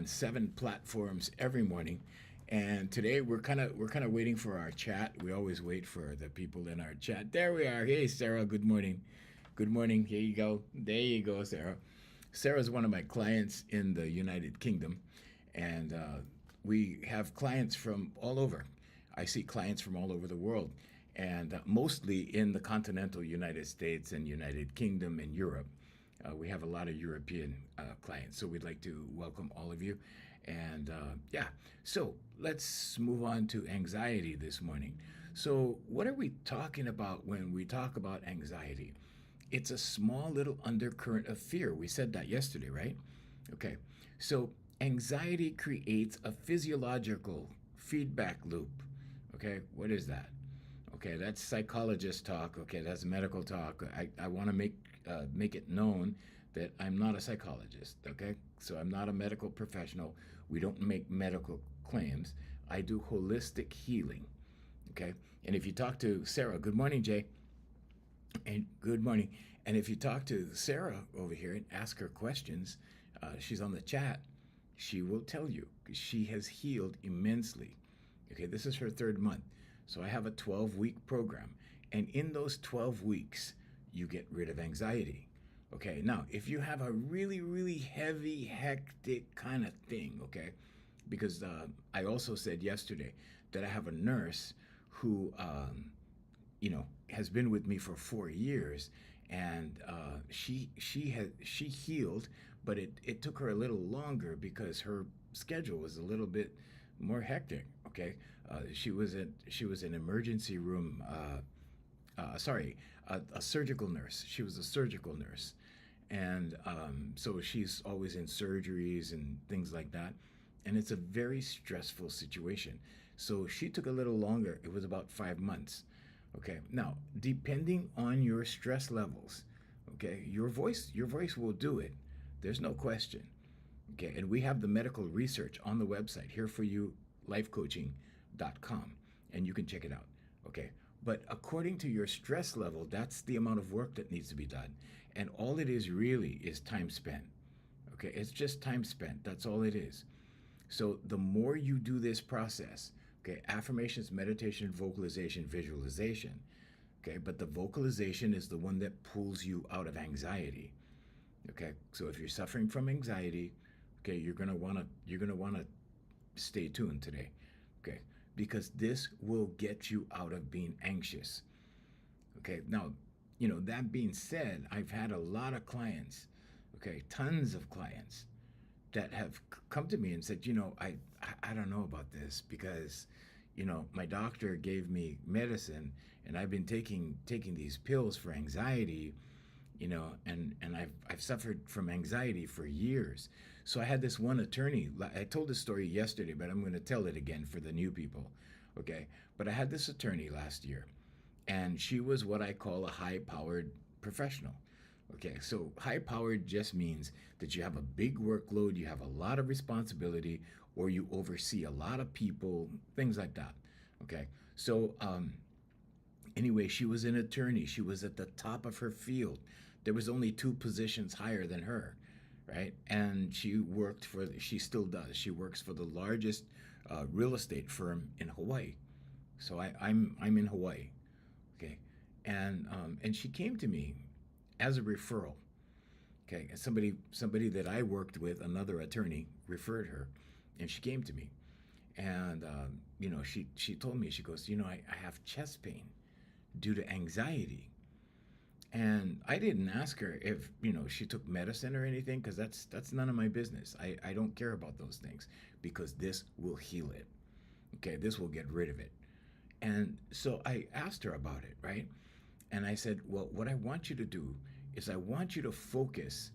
on 7 platforms every morning. And today we're kind of waiting for our chat. We always wait for the people in our chat. There we are. Hey Sarah, good morning. Good morning. Here you go. There you go, Sarah. Sarah's one of my clients in the United Kingdom, and we have clients from all over. I see clients from all over the world, and mostly in the continental United States and United Kingdom and Europe. We have a lot of European clients, so we'd like to welcome all of you. And yeah, so let's move on to anxiety this morning. So, what are we talking about when we talk about anxiety? It's a small little undercurrent of fear. We said that yesterday, right? Okay, so anxiety creates a physiological feedback loop. Okay, what is that? Okay, that's psychologist talk. Okay, that's medical talk. I want to make it known that I'm not a psychologist. Okay, so I'm not a medical professional. We don't make medical claims. I do holistic healing. Okay, and if you talk to Sarah, good morning, Jay, and good morning. And if you talk to Sarah over here and ask her questions, she's on the chat. She will tell you 'cause she has healed immensely. Okay, this is her third month. So I have a 12-week program. And in those 12 weeks, you get rid of anxiety. Okay, now if you have a really, really heavy, hectic kind of thing, okay, because I also said yesterday that I have a nurse who, has been with me for 4 years, and she healed, but it took her a little longer because her schedule was a little bit more hectic. Okay, she was an emergency room. Sorry, a surgical nurse. She was a surgical nurse, and so she's always in surgeries and things like that, and it's a very stressful situation. So she took a little longer. It was about 5 months. Okay, now depending on your stress levels, okay, your voice will do it. There's no question. Okay, and we have the medical research on the website here for you, lifecoaching.com, and you can check it out. Okay, but according to your stress level, that's the amount of work that needs to be done. And all it is really is time spent. Okay, it's just time spent. That's all it is. So the more you do this process, okay, affirmations, meditation, vocalization, visualization, okay, but the vocalization is the one that pulls you out of anxiety. Okay, so if you're suffering from anxiety, okay, you're gonna wanna stay tuned today. Okay, because this will get you out of being anxious. Okay, now, that being said, I've had a lot of clients, okay, tons of clients that have come to me and said, I don't know about this because, my doctor gave me medicine and I've been taking these pills for anxiety, and I've suffered from anxiety for years. So I had this one attorney. I told this story yesterday, but I'm going to tell it again for the new people. Okay, but I had this attorney last year, and she was what I call a high-powered professional. Okay, so high-powered just means that you have a big workload, you have a lot of responsibility, or you oversee a lot of people, things like that. Okay, so anyway, she was an attorney. She was at the top of her field. There was only two positions higher than her, right? And she still does. She works for the largest real estate firm in Hawaii. So I'm in Hawaii, okay? And she came to me as a referral, okay? And somebody that I worked with, another attorney, referred her, and she came to me, and she told me, she goes, I have chest pain due to anxiety. And I didn't ask her if, she took medicine or anything, because that's none of my business. I don't care about those things because this will heal it. Okay, this will get rid of it. And so I asked her about it, right? And I said, well, what I want you to do is I want you to focus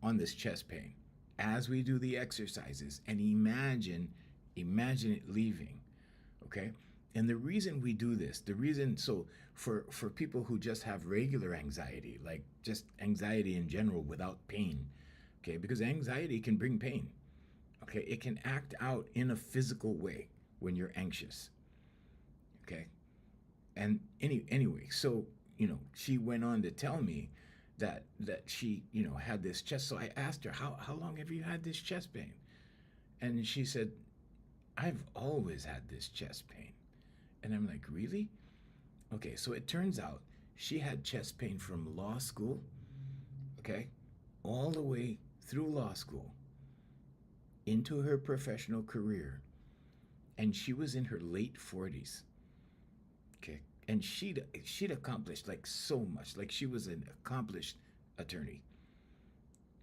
on this chest pain as we do the exercises and imagine it leaving. Okay? And the reason we do this, so for people who just have regular anxiety, like just anxiety in general without pain, okay, because anxiety can bring pain, okay, it can act out in a physical way when you're anxious, okay, and anyway, so she went on to tell me that she had this chest. So I asked her, how long have you had this chest pain? And she said, I've always had this chest pain. And I'm like, really? Okay, so it turns out she had chest pain from law school, okay, all the way through law school into her professional career. And she was in her late 40s, okay? And she'd accomplished like so much. Like she was an accomplished attorney.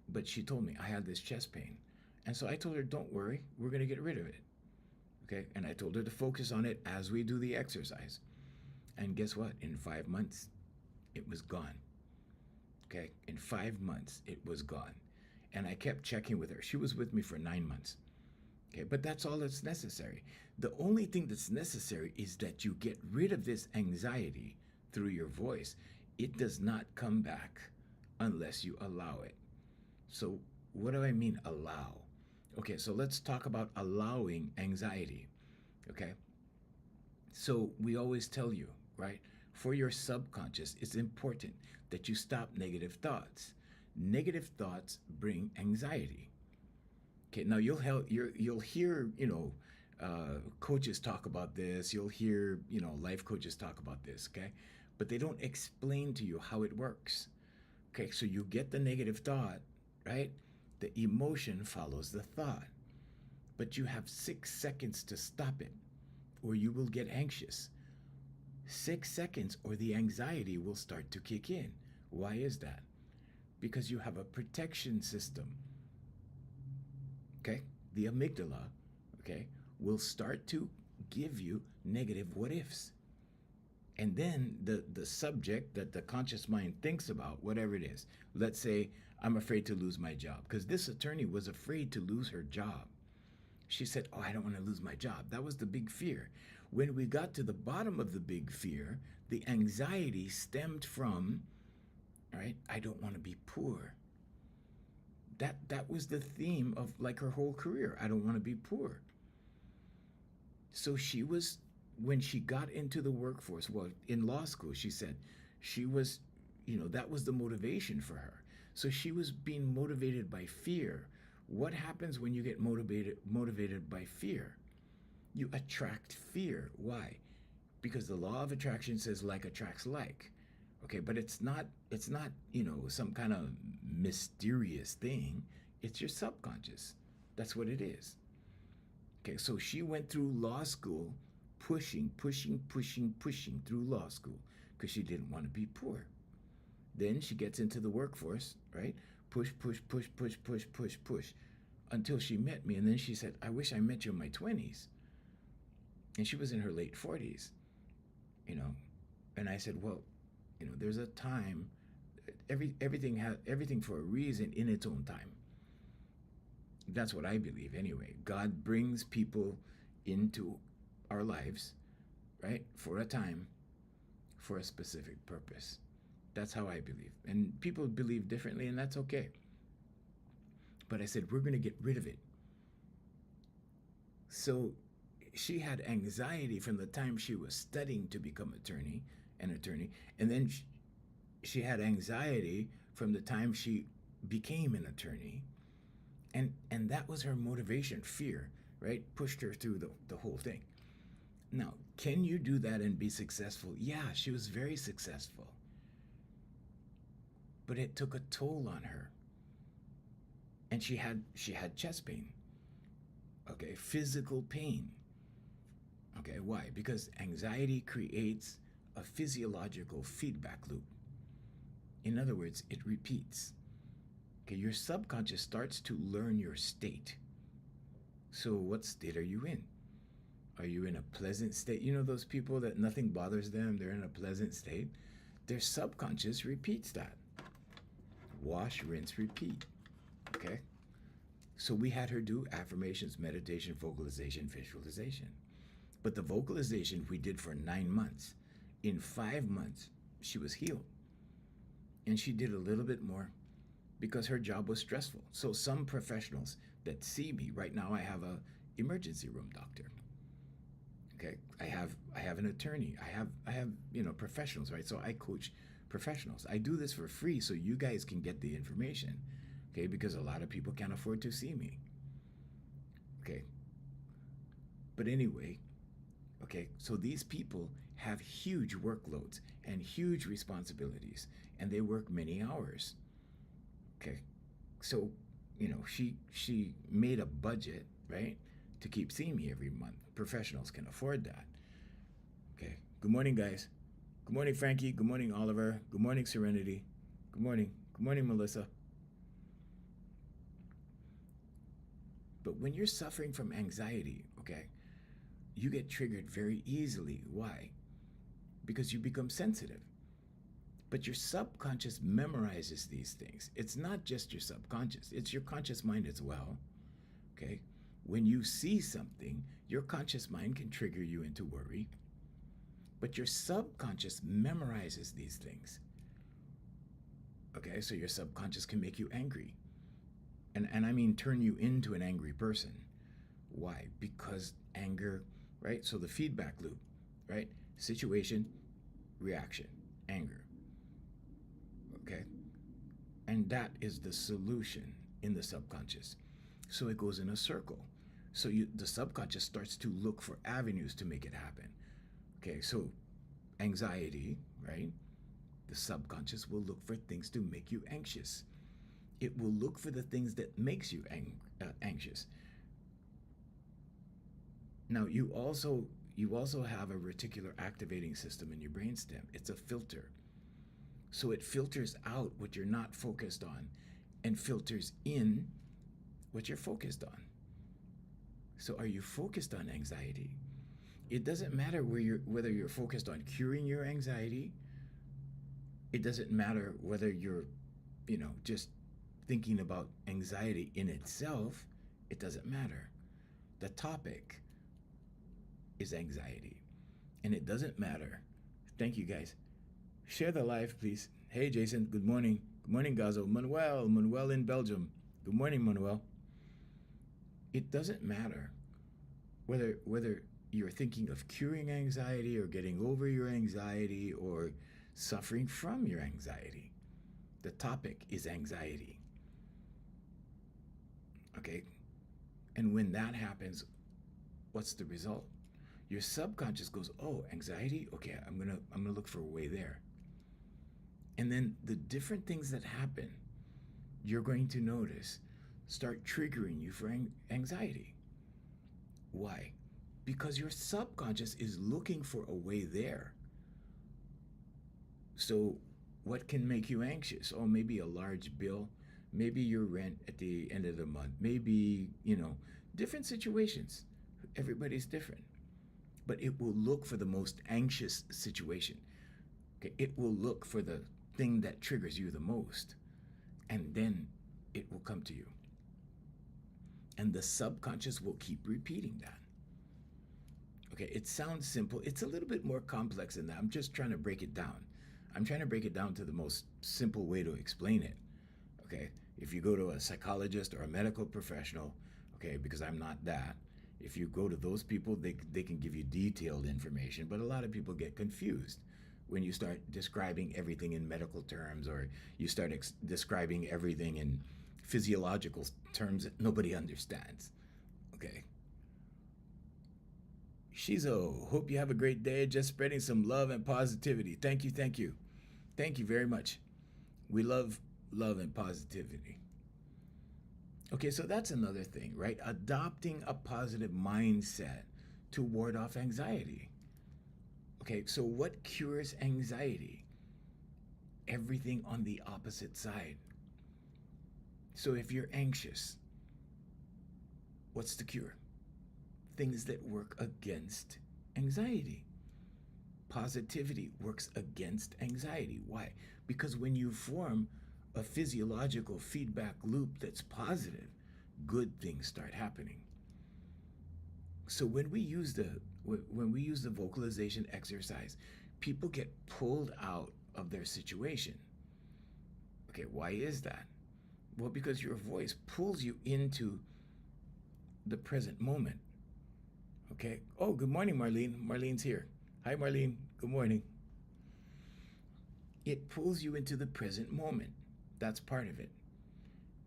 But she told me I had this chest pain. And so I told her, don't worry, we're going to get rid of it. Okay. And I told her to focus on it as we do the exercise. And guess what? In 5 months, it was gone. Okay. In 5 months, it was gone. And I kept checking with her. She was with me for 9 months. Okay. But that's all that's necessary. The only thing that's necessary is that you get rid of this anxiety through your voice. It does not come back unless you allow it. So, what do I mean, allow? Okay, so let's talk about allowing anxiety. Okay, so we always tell you, right? For your subconscious, it's important that you stop negative thoughts. Negative thoughts bring anxiety. Okay, now you'll hear coaches talk about this. You'll hear life coaches talk about this. Okay, but they don't explain to you how it works. Okay, so you get the negative thought, right? The emotion follows the thought. But you have 6 seconds to stop it, or you will get anxious. 6 seconds, or the anxiety will start to kick in. Why is that? Because you have a protection system. Okay? The amygdala, okay, will start to give you negative what ifs. And then the subject that the conscious mind thinks about, whatever it is, let's say, I'm afraid to lose my job, because this attorney was afraid to lose her job. She said, oh, I don't want to lose my job. That was the big fear. When we got to the bottom of the big fear, the anxiety stemmed from, right, I don't want to be poor. That was the theme of like her whole career. I don't want to be poor. So she was, when she got into the workforce, well, in law school, she said she was, that was the motivation for her. So she was being motivated by fear. What happens when you get motivated by fear? You attract fear. Why? Because the law of attraction says like attracts like. Okay, but it's not some kind of mysterious thing. It's your subconscious. That's what it is. Okay, so she went through law school pushing through law school because she didn't want to be poor. Then she gets into the workforce, right? Push until she met me. And then she said, I wish I met you in my 20s. And she was in her late 40s, And I said, well, there's a time, everything for a reason in its own time. That's what I believe anyway. God brings people into our lives, right? For a time, for a specific purpose. That's how I believe. And people believe differently, and that's okay. But I said, we're going to get rid of it. So she had anxiety from the time she was studying to become an attorney. And then she had anxiety from the time she became an attorney. And that was her motivation, fear, right? Pushed her through the whole thing. Now, can you do that and be successful? Yeah, she was very successful. But it took a toll on her. And she had chest pain. Okay, physical pain. Okay, why? Because anxiety creates a physiological feedback loop. In other words, it repeats. Okay, your subconscious starts to learn your state. So what state are you in? Are you in a pleasant state? You know those people that nothing bothers them, they're in a pleasant state? Their subconscious repeats that. Wash, rinse, repeat. Okay? So we had her do affirmations, meditation, vocalization, visualization. But the vocalization we did for 9 months. In 5 months, she was healed. And she did a little bit more because her job was stressful. So some professionals that see me, right now I have a emergency room doctor. Okay, I have an attorney. I have professionals, right? So I coach professionals. I do this for free so you guys can get the information. Okay, because a lot of people can't afford to see me. Okay, But anyway, okay, so these people have huge workloads and huge responsibilities, and they work many hours. Okay, so she made a budget, right, to keep seeing me every month. Professionals can afford that. Okay. Good morning, guys. Good morning, Frankie. Good morning, Oliver. Good morning, Serenity. Good morning. Good morning, Melissa. But when you're suffering from anxiety, okay, you get triggered very easily. Why? Because you become sensitive. But your subconscious memorizes these things. It's not just your subconscious, it's your conscious mind as well. Okay? When you see something, your conscious mind can trigger you into worry, but your subconscious memorizes these things. Okay? So your subconscious can make you angry. And I mean turn you into an angry person. Why? Because anger, right? So the feedback loop, right? Situation, reaction, anger. Okay? And that is the solution in the subconscious. So it goes in a circle. So the subconscious starts to look for avenues to make it happen. Okay, so anxiety, right? The subconscious will look for things to make you anxious. It will look for the things that makes you anxious. Now you also have a reticular activating system in your brainstem. It's a filter. So it filters out what you're not focused on and filters in what you're focused on. So are you focused on anxiety? It doesn't matter whether you're focused on curing your anxiety. It doesn't matter whether you're, just thinking about anxiety in itself. It doesn't matter. The topic is anxiety. And it doesn't matter. Thank you, guys. Share the live, please. Hey, Jason. Good morning. Good morning, Gazo. Manuel in Belgium. Good morning, Manuel. It doesn't matter whether you're thinking of curing anxiety or getting over your anxiety or suffering from your anxiety. The topic is anxiety. Okay? And when that happens, what's the result? Your subconscious goes, "Oh, anxiety? Okay, I'm going to look for a way there." And then the different things that happen, you're going to notice start triggering you for anxiety. Why? Because your subconscious is looking for a way there. So what can make you anxious? Oh, maybe a large bill, maybe your rent at the end of the month, maybe, different situations. Everybody's different. But it will look for the most anxious situation. Okay? It will look for the thing that triggers you the most. And then it will come to you. And the subconscious will keep repeating that. Okay, it sounds simple. It's a little bit more complex than that. I'm just trying to break it down. I'm trying to break it down to the most simple way to explain it. Okay, if you go to a psychologist or a medical professional, okay, because I'm not that, if you go to those people, they can give you detailed information, but a lot of people get confused when you start describing everything in medical terms or you start describing everything in physiological terms that nobody understands. Okay. Shizo, hope you have a great day. Just spreading some love and positivity. Thank you, thank you. Thank you very much. We love love and positivity. Okay, so that's another thing, right? Adopting a positive mindset to ward off anxiety. Okay, so what cures anxiety? Everything on the opposite side. So if you're anxious, what's the cure? Things that work against anxiety. Positivity works against anxiety. Why? Because when you form a physiological feedback loop that's positive, good things start happening. So when we use the vocalization exercise, people get pulled out of their situation. Okay, why is that? Well, because your voice pulls you into the present moment. Okay. Oh, good morning, Marlene. Marlene's here. Hi, Marlene. Good morning. It pulls you into the present moment. That's part of it.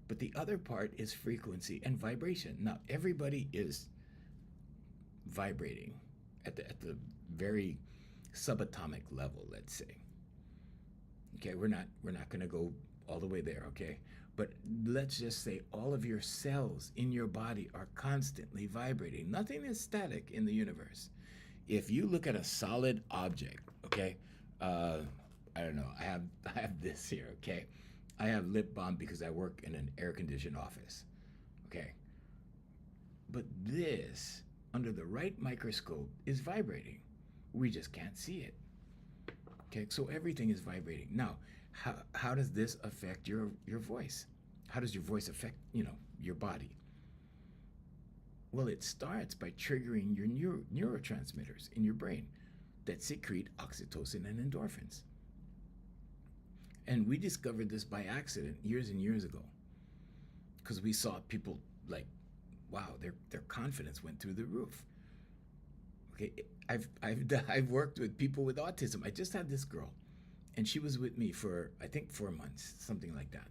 But the other part is frequency and vibration. Now, everybody is vibrating at the very subatomic level, let's say. Okay, we're not going to go all the way there, okay? But let's just say all of your cells in your body are constantly vibrating. Nothing is static in the universe. If you look at a solid object, okay, uh, I don't know. I have this here, okay. I have lip balm because I work in an air conditioned office, okay. But this, under the right microscope, is vibrating. We just can't see it. Okay, so everything is vibrating. Now, how does this affect your voice? How does your voice affect, your body? Well, it starts by triggering your neurotransmitters in your brain that secrete oxytocin and endorphins. And we discovered this by accident years and years ago because we saw people like, wow, their confidence went through the roof. Okay, I've worked with people with autism. I just had this girl, and she was with me for I think 4 months, something like that.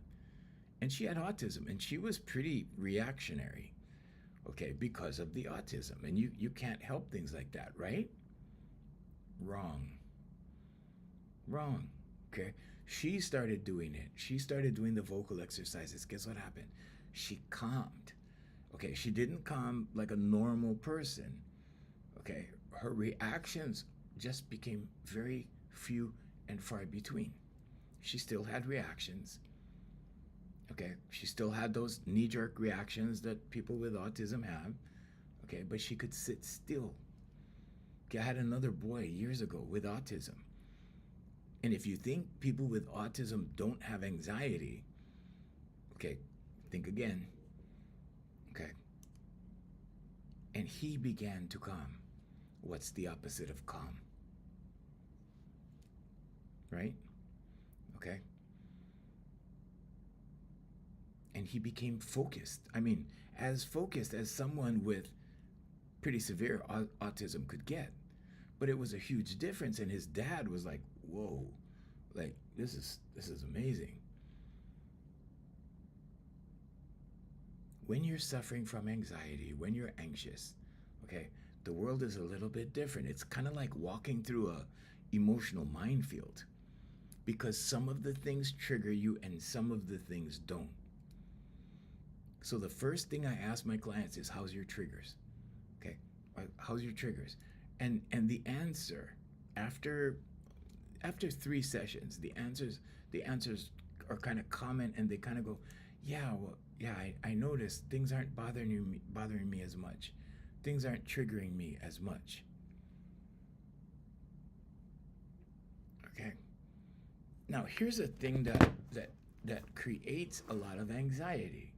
And she had autism, and she was pretty reactionary, okay, because of the autism. And you can't help things like that, right? Wrong. Wrong. Okay. She started doing it. She started doing the vocal exercises. Guess what happened? She calmed. Okay. She didn't calm like a normal person. Okay. Her reactions just became very few and far between. She still had reactions. Okay. She still had those knee jerk reactions that people with autism have. Okay. But she could sit still. Okay. I had another boy years ago with autism. And if you think people with autism don't have anxiety, okay, think again. Okay. And he began to calm. What's the opposite of calm? Right? Okay. And he became focused. I mean, as focused as someone with pretty severe autism could get. But it was a huge difference, and his dad was like, whoa, like this is amazing. When you're suffering from anxiety, when you're anxious, okay, the world is a little bit different. It's kind of like walking through a emotional minefield because some of the things trigger you and some of the things don't. So the first thing I ask my clients is, how's your triggers? Okay, how's your triggers? And the answer after 3 sessions, the answers are kind of common, and they kind of go, yeah, well, yeah, I noticed things aren't bothering me as much. Things aren't triggering me as much. Okay. Now here's a thing that creates a lot of anxiety,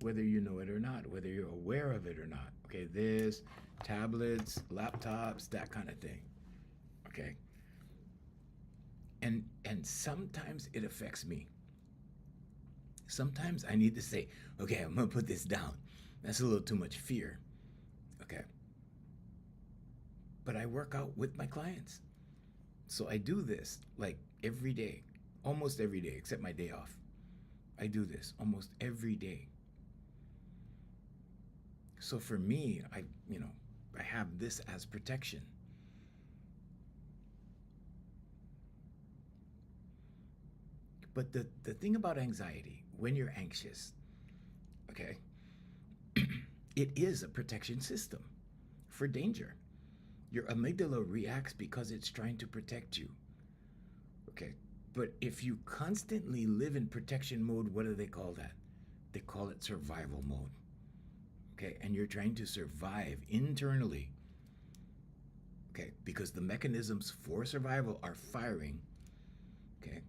whether you know it or not, whether you're aware of it or not. Okay, this, tablets, laptops, that kind of thing. Okay. And sometimes it affects me. Sometimes I need to say, okay, I'm gonna put this down. That's a little too much fear. Okay. But I work out with my clients. So I do this like every day, almost every day, except my day off. I do this almost every day. So for me, I have this as protection. But the thing about anxiety, when you're anxious, okay, it is a protection system for danger. Your amygdala reacts because it's trying to protect you. Okay. But if you constantly live in protection mode, what do they call that? They call it survival mode. Okay. And you're trying to survive internally. Okay. Because the mechanisms for survival are firing. Okay.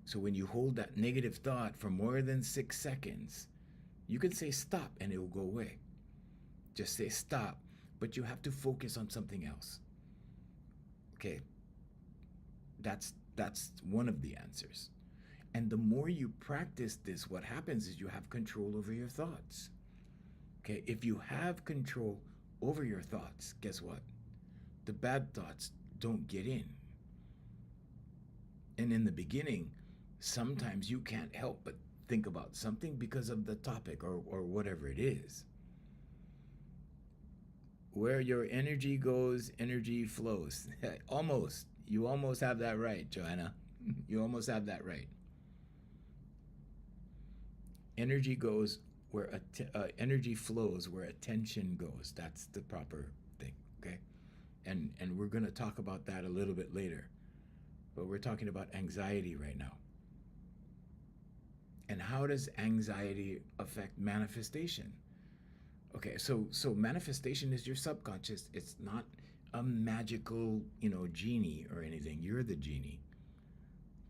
So when you hold that negative thought for more than 6 seconds, you can say stop and it will go away. Just say stop, but you have to focus on something else. Okay. That's one of the answers. And the more you practice this, what happens is you have control over your thoughts. Okay. If you have control over your thoughts, guess what? The bad thoughts don't get in. And in the beginning, sometimes you can't help but think about something because of the topic or whatever it is. Where your energy goes, energy flows. Almost. You almost have that right, Joanna. You almost have that right. Energy goes where energy flows where attention goes. That's the proper thing. Okay, and we're going to talk about that a little bit later. But we're talking about anxiety right now. And how does anxiety affect manifestation? Okay, so manifestation is your subconscious. It's not a magical, genie or anything. You're the genie.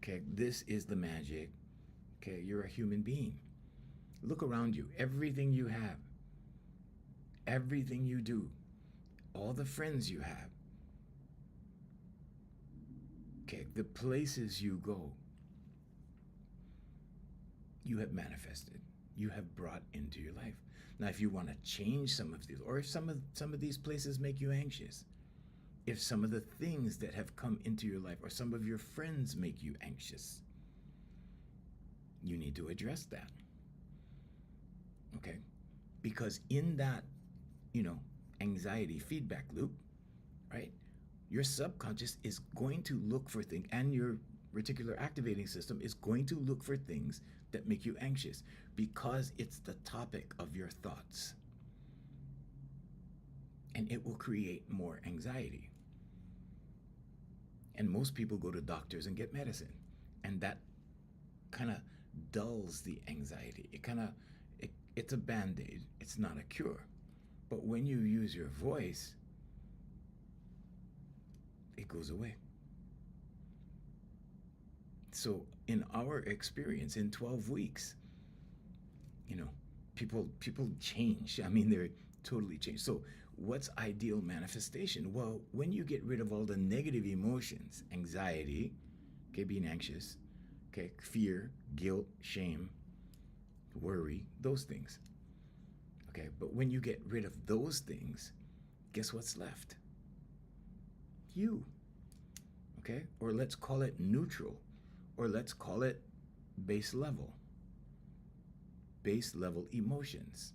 Okay, this is the magic. Okay, you're a human being. Look around you. Everything you have, everything you do, all the friends you have, okay, the places you go, you have manifested. You have brought into your life. Now, if you want to change some of these, or if some of these places make you anxious, if some of the things that have come into your life or some of your friends make you anxious, you need to address that. Okay? Because in that, anxiety feedback loop, right? Your subconscious is going to look for things, and your reticular activating system is going to look for things that make you anxious because it's the topic of your thoughts. And it will create more anxiety. And most people go to doctors and get medicine. And that kind of dulls the anxiety. It's a band-aid. It's not a cure. But when you use your voice, it goes away. So in our experience, in 12 weeks, people change. I mean, they're totally changed. So what's ideal manifestation? Well, when you get rid of all the negative emotions, anxiety, okay, being anxious, okay, fear, guilt, shame, worry, those things. Okay, but when you get rid of those things, guess what's left? You. Okay, or let's call it neutral, or let's call it base level emotions.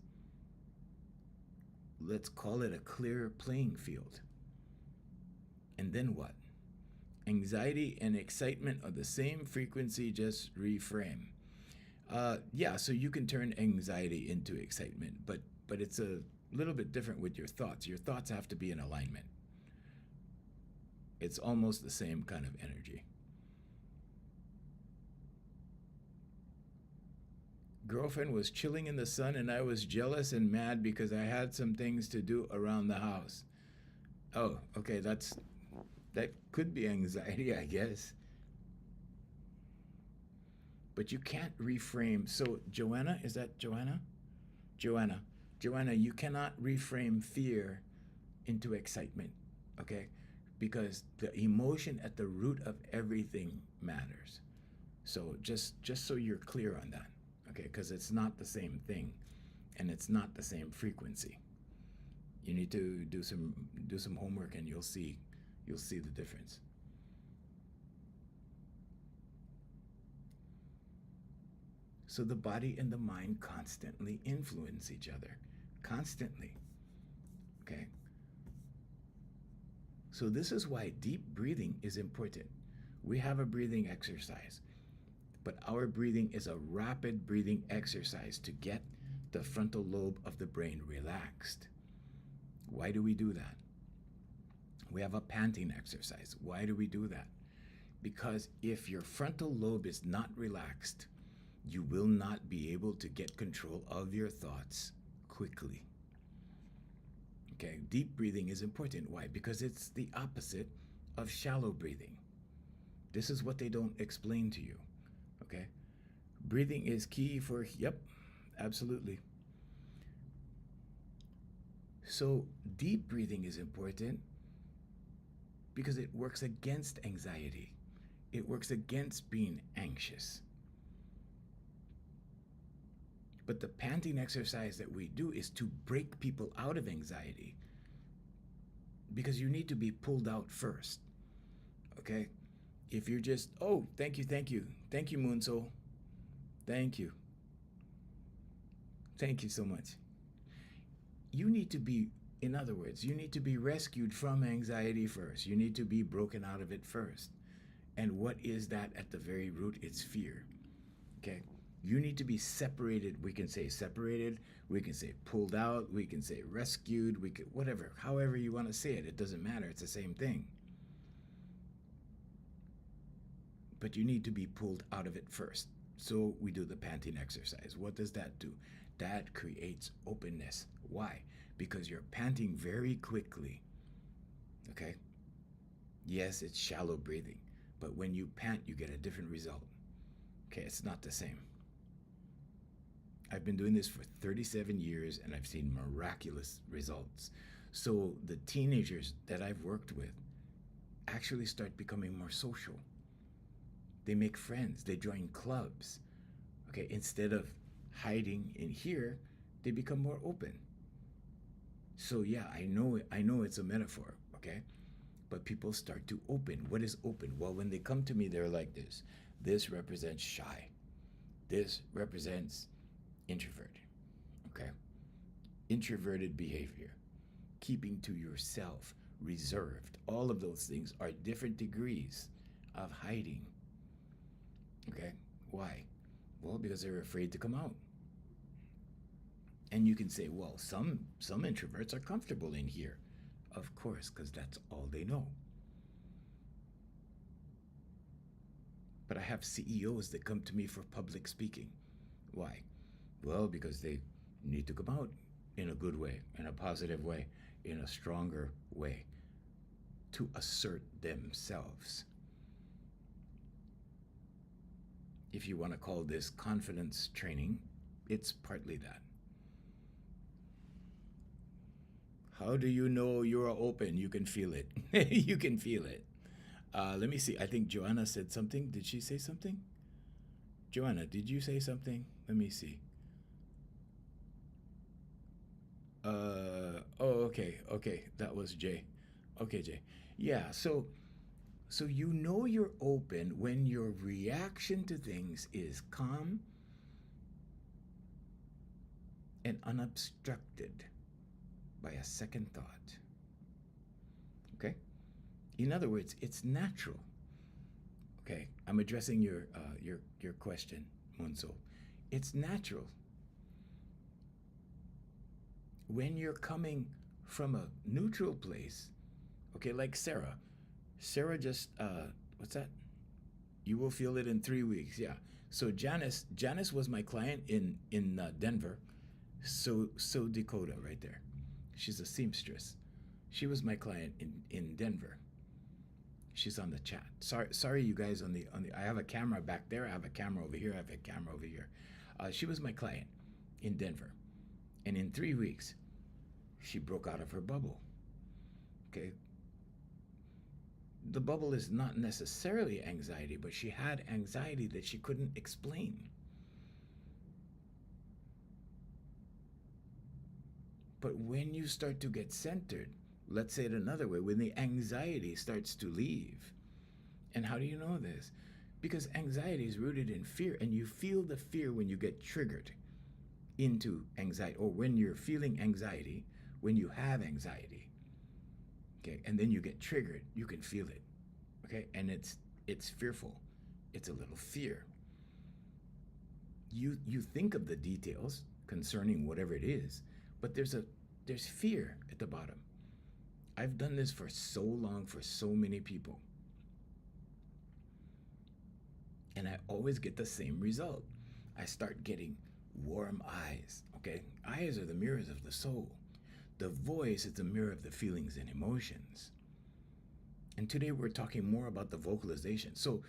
Let's call it a clear playing field. And then what? Anxiety and excitement are the same frequency, just reframe. Yeah, so you can turn anxiety into excitement, but it's a little bit different with your thoughts. Your thoughts have to be in alignment. It's almost the same kind of energy. Girlfriend was chilling in the sun and I was jealous and mad because I had some things to do around the house. Oh, okay, that could be anxiety, I guess. But you can't reframe. So Joanna, is that Joanna? Joanna, you cannot reframe fear into excitement, okay? Because the emotion at the root of everything matters. So just so you're clear on that, okay? Because it's not the same thing, and it's not the same frequency. You need to do some homework, and you'll see the difference. So the body and the mind constantly influence each other, constantly. Okay? So this is why deep breathing is important. We have a breathing exercise, but our breathing is a rapid breathing exercise to get the frontal lobe of the brain relaxed. Why do we do that? We have a panting exercise. Why do we do that? Because if your frontal lobe is not relaxed, you will not be able to get control of your thoughts quickly. Okay, deep breathing is important. Why? Because it's the opposite of shallow breathing. This is what they don't explain to you. Okay? Breathing is key for, yep, absolutely. So deep breathing is important because it works against anxiety. It works against being anxious. But the panting exercise that we do is to break people out of anxiety because you need to be pulled out first. Okay? If you're just, oh, thank you, Moonsoul. Thank you. Thank you so much. You need to be In other words, you need to be rescued from anxiety first. You need to be broken out of it first. And what is that at the very root? It's fear. Okay? You need to be separated. We can say separated, we can say pulled out, we can say rescued, we could whatever, however you want to say it. It doesn't matter. It's the same thing. But you need to be pulled out of it first. So we do the panting exercise. What does that do? That creates openness. Why? Because you're panting very quickly. Okay? Yes, it's shallow breathing, but when you pant, you get a different result. Okay, it's not the same. I've been doing this for 37 years and I've seen miraculous results. So the teenagers that I've worked with actually start becoming more social. They make friends, they join clubs. Okay, instead of hiding in here, they become more open. So yeah, I know it's a metaphor, okay? But people start to open. What is open? Well, when they come to me, they're like this. This represents shy. This represents introvert, okay? Introverted behavior, keeping to yourself, reserved. All of those things are different degrees of hiding, okay? Why? Well, because they're afraid to come out. And you can say, well, some introverts are comfortable in here. Of course, because that's all they know. But I have CEOs that come to me for public speaking. Why? Well, because they need to come out in a good way, in a positive way, in a stronger way, to assert themselves. If you want to call this confidence training, it's partly that. How do you know you're open? You can feel it. You can feel it. Let me see. I think Joanna said something. Did she say something? Joanna, did you say something? Let me see. Okay. That was Jay. Okay, Jay. Yeah, so you know you're open when your reaction to things is calm and unobstructed by a second thought. Okay? In other words, it's natural. Okay, I'm addressing your question, Munso. It's natural. When you're coming from a neutral place, okay, like Sarah. Sarah just what's that? You will feel it in 3 weeks. Yeah. So Janice was my client in Denver. So Dakota right there. She's a seamstress. She was my client in Denver. She's on the chat. Sorry, you guys on the. I have a camera back there. I have a camera over here. I have a camera over here. She was my client in Denver, and in 3 weeks, she broke out of her bubble. Okay. The bubble is not necessarily anxiety, but she had anxiety that she couldn't explain. But when you start to get centered, let's say it another way, when the anxiety starts to leave, and how do you know this? Because anxiety is rooted in fear, and you feel the fear when you get triggered into anxiety, or when you're feeling anxiety, when you have anxiety. Okay, and then you get triggered, you can feel it. Okay, and it's fearful. It's a little fear. You think of the details concerning whatever it is, but there's fear at the bottom. I've done this for so long for so many people. And I always get the same result. I start getting warm eyes. Okay? Eyes are the mirrors of the soul. The voice is the mirror of the feelings and emotions. And today we're talking more about the vocalization. So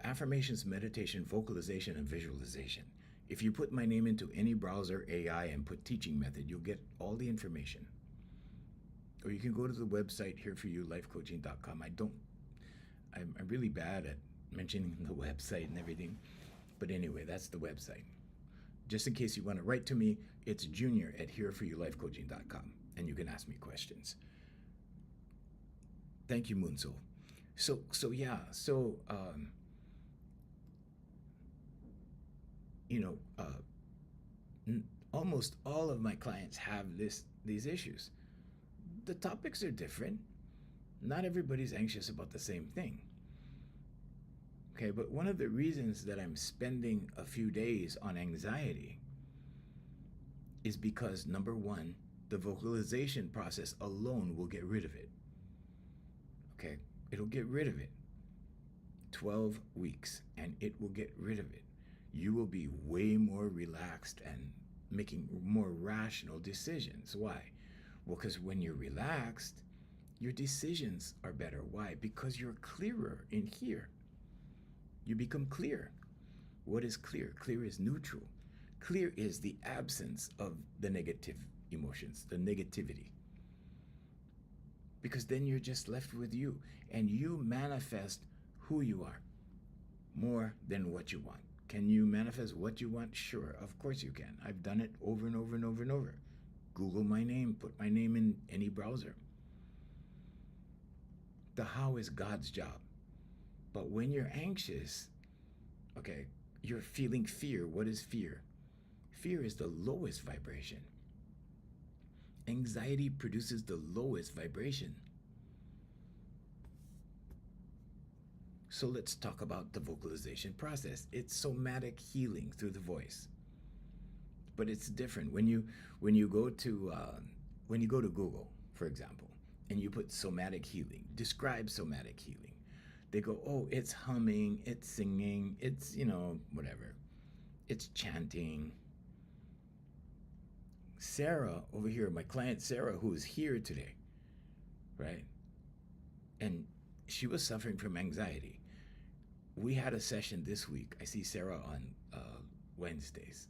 affirmations, meditation, vocalization, and visualization. If you put my name into any browser AI and put teaching method, you'll get all the information. Or you can go to the website hereforyoulifecoaching.com. I'm really bad at mentioning the website and everything. But anyway, that's the website. Just in case you want to write to me, it's junior@hereforyoulifecoaching.com. And you can ask me questions. Thank you, Munso. Almost all of my clients have these issues. the topics are different. Not everybody's anxious about the same thing. Okay, but one of the reasons that I'm spending a few days on anxiety is because number one, the vocalization process alone will get rid of it. Okay, it'll get rid of it. 12 weeks and it will get rid of it. You will be way more relaxed and making more rational decisions. Why? Well, because when you're relaxed, your decisions are better. Why? Because you're clearer in here. You become clear. What is clear? Clear is neutral. Clear is the absence of the negative emotions, the negativity. Because then you're just left with you and you manifest who you are more than what you want. Can you manifest what you want? Sure, of course you can. I've done it over and over and over and over. Google my name, put my name in any browser. The how is God's job. But when you're anxious, okay, you're feeling fear. What is fear? Fear is the lowest vibration. Anxiety produces the lowest vibration. So let's talk about the vocalization process. It's somatic healing through the voice, but it's different when you go to Google, for example, and you put somatic healing. Describe somatic healing. They go, oh, it's humming, it's singing, it's whatever, it's chanting. Sarah over here, my client Sarah, who is here today, right? And she was suffering from anxiety. We had a session this week. I see Sarah on Wednesdays.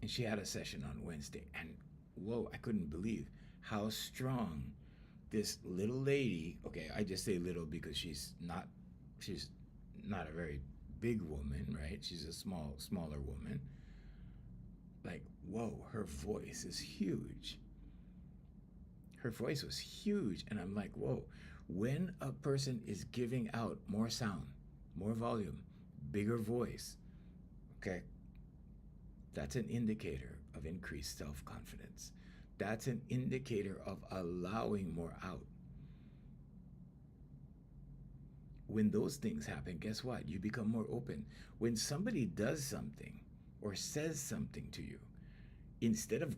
And she had a session on Wednesday. And whoa, I couldn't believe how strong this little lady, okay, I just say little because she's not a very big woman, right? She's a smaller woman. Like, whoa, her voice is huge. Her voice was huge. And I'm like, whoa, when a person is giving out more sound, more volume, bigger voice, okay, that's an indicator of increased self-confidence. That's an indicator of allowing more out. When those things happen, guess what? You become more open. When somebody does something or says something to you, instead of,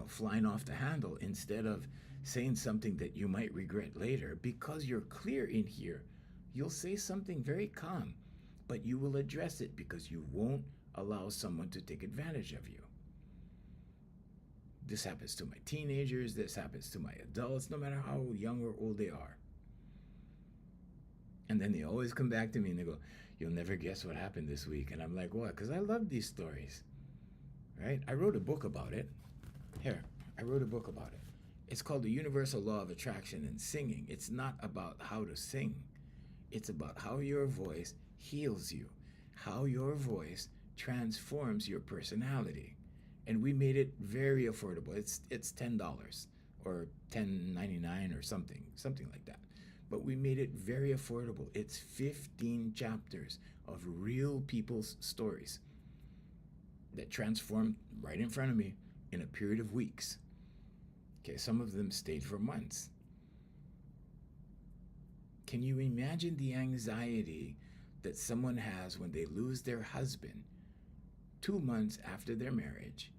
flying off the handle, instead of saying something that you might regret later, because you're clear in here, you'll say something very calm, but you will address it because you won't allow someone to take advantage of you. This happens to my teenagers, this happens to my adults, no matter how young or old they are. And then they always come back to me and they go, you'll never guess what happened this week. And I'm like, what? Because I love these stories, right? I wrote a book about it. Here, I wrote a book about it. It's called The Universal Law of Attraction in Singing. It's not about how to sing. It's about how your voice heals you, how your voice transforms your personality. And we made it very affordable. It's $10 or $10.99 or something like that. But we made it very affordable. It's 15 chapters of real people's stories that transformed right in front of me in a period of weeks. Okay, some of them stayed for months. Can you imagine the anxiety that someone has when they lose their husband 2 months after their marriage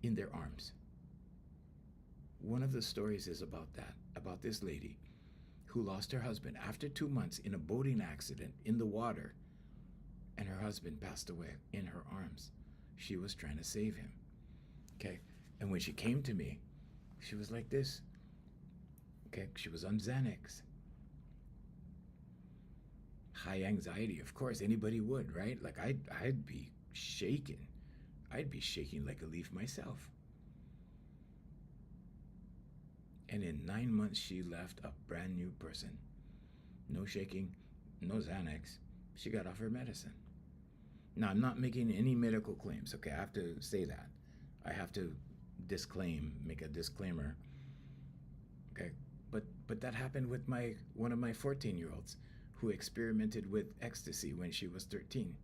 in their arms? One of the stories is about that, about this lady who lost her husband after 2 months in a boating accident in the water, and her husband passed away in her arms. She was trying to save him. Okay, and when she came to me, she was like this. Okay, she was on Xanax. High anxiety, of course, anybody would, right? Like I'd be shaking. I'd be shaking like a leaf myself. And in 9 months, she left a brand new person. No shaking, no Xanax. She got off her medicine. Now, I'm not making any medical claims, okay? I have to say that. I have to make a disclaimer, okay? But that happened with one of my 14-year-olds who experimented with ecstasy when she was 13.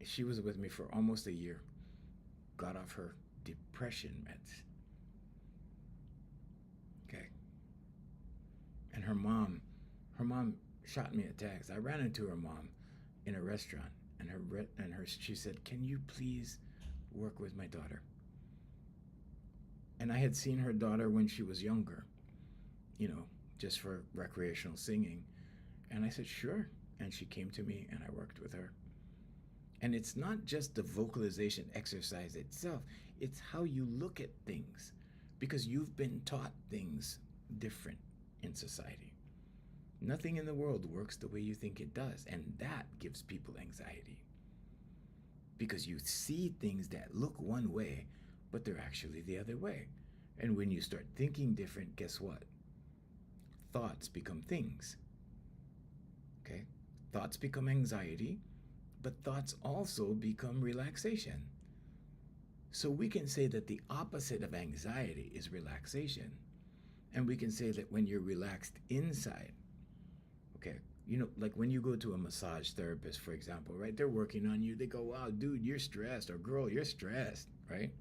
She was with me for almost a year, got off her depression meds. Okay. And her mom shot me a text. I ran into her mom in a restaurant, and she said, "Can you please work with my daughter?" And I had seen her daughter when she was younger, you know, just for recreational singing. And I said, "Sure." And she came to me and I worked with her. And it's not just the vocalization exercise itself, it's how you look at things, because you've been taught things different in society. Nothing in the world works the way you think it does, and that gives people anxiety. Because you see things that look one way, but they're actually the other way. And when you start thinking different, guess what? Thoughts become things. Okay? Thoughts become anxiety, but thoughts also become relaxation. So we can say that the opposite of anxiety is relaxation. And we can say that when you're relaxed inside, okay, you know, like when you go to a massage therapist, for example, right? They're working on you. They go, "Wow, dude, you're stressed," or "Girl, you're stressed," right?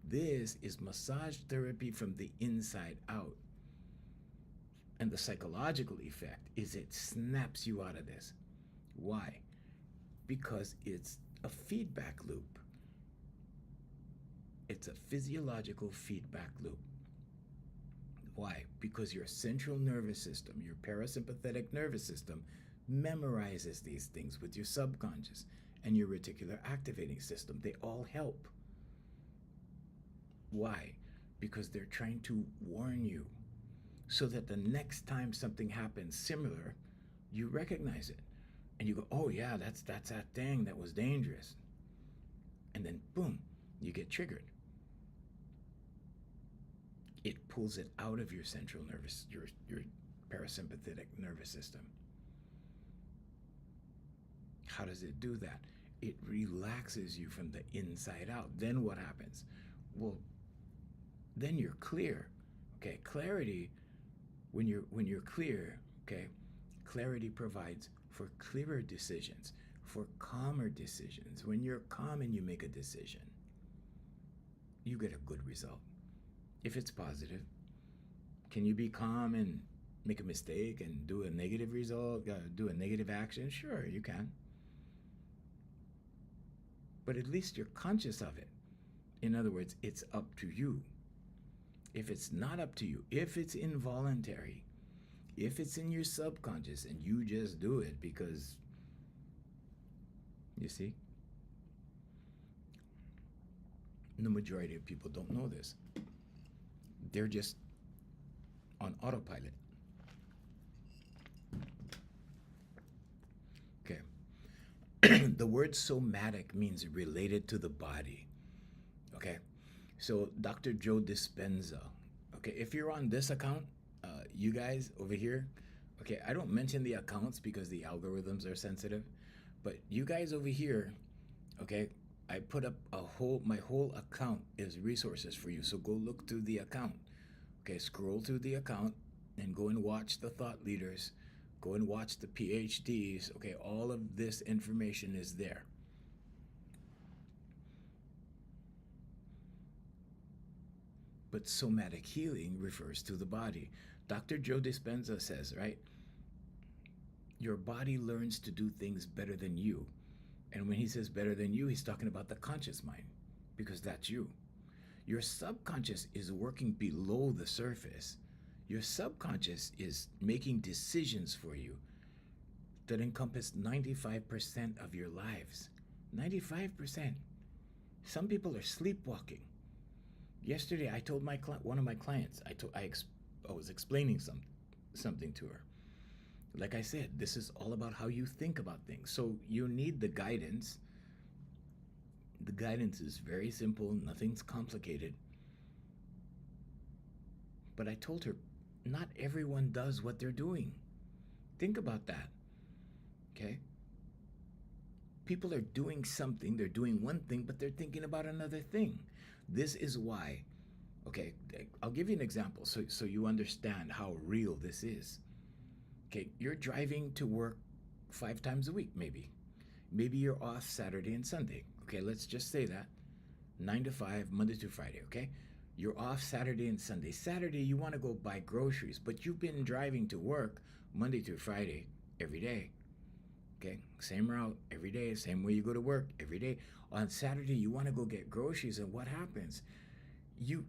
This is massage therapy from the inside out. And the psychological effect is it snaps you out of this. Why? Because it's a feedback loop. It's a physiological feedback loop. Why? Because your central nervous system, your parasympathetic nervous system, memorizes these things with your subconscious and your reticular activating system. They all help. Why? Because they're trying to warn you so that the next time something happens similar, you recognize it. And you go, "Oh yeah, that's that thing that was dangerous." And then boom, you get triggered. It pulls it out of your central nervous, your parasympathetic nervous system. How does it do that? It relaxes you from the inside out. Then what happens? Well, then you're clear. Okay, clarity, when you're clear, okay, clarity provides for clearer decisions, for calmer decisions. When you're calm and you make a decision, you get a good result. If it's positive, can you be calm and make a mistake and do a negative result, do a negative action? Sure, you can. But at least you're conscious of it. In other words, it's up to you. If it's not up to you, if it's involuntary, if it's in your subconscious and you just do it because, you see, the majority of people don't know this. They're just on autopilot. Okay. The word somatic means related to the body. Okay. So Dr. Joe Dispenza. Okay. If you're on this account, you guys over here, okay, I don't mention the accounts because the algorithms are sensitive, but you guys over here, okay, I put up my whole account is resources for you. So go look through the account. Okay, scroll through the account and go and watch the thought leaders. Go and watch the PhDs. Okay, all of this information is there. But somatic healing refers to the body. Dr. Joe Dispenza says, right? Your body learns to do things better than you. And when he says better than you, he's talking about the conscious mind, because that's you. Your subconscious is working below the surface. Your subconscious is making decisions for you that encompass 95% of your lives. 95%. Some people are sleepwalking. Yesterday, I told one of my clients, I was explaining something to her. Like I said, this is all about how you think about things. So you need the guidance. The guidance is very simple, nothing's complicated. But I told her, not everyone does what they're doing. Think about that. Okay? People are doing something, they're doing one thing, but they're thinking about another thing. This is why, okay, I'll give you an example so you understand how real this is. Okay, you're driving to work 5 times a week, maybe. Maybe you're off Saturday and Sunday. Okay, let's just say that. 9 to 5, Monday to Friday, okay? You're off Saturday and Sunday. Saturday, you want to go buy groceries, but you've been driving to work Monday to Friday every day, okay? Same route every day, same way you go to work every day. On Saturday, you want to go get groceries, and what happens? You,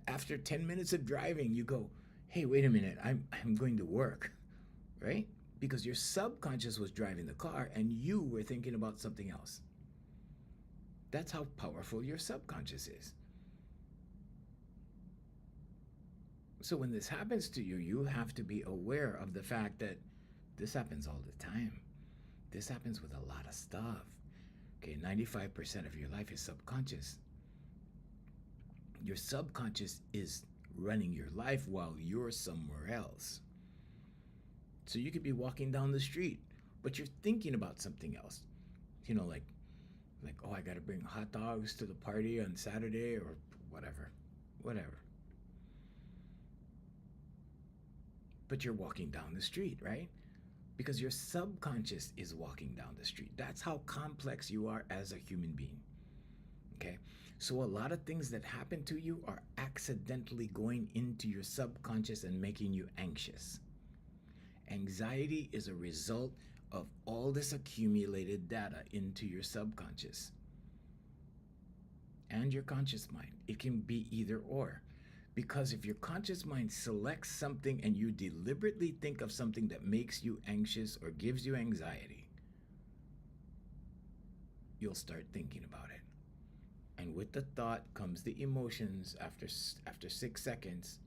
after 10 minutes of driving, you go, hey, wait a minute, I'm going to work, right? Because your subconscious was driving the car and you were thinking about something else. That's how powerful your subconscious is. So when this happens to you, you have to be aware of the fact that this happens all the time. This happens with a lot of stuff. Okay, 95% of your life is subconscious. Your subconscious is running your life while you're somewhere else. So you could be walking down the street, but you're thinking about something else. You know, like oh, I gotta bring hot dogs to the party on Saturday or whatever. But you're walking down the street, right? Because your subconscious is walking down the street. That's how complex you are as a human being. Okay? So a lot of things that happen to you are accidentally going into your subconscious and making you anxious. Anxiety is a result of all this accumulated data into your subconscious and your conscious mind. It can be either or. Because if your conscious mind selects something and you deliberately think of something that makes you anxious or gives you anxiety, you'll start thinking about it. And with the thought comes the emotions after 6 seconds.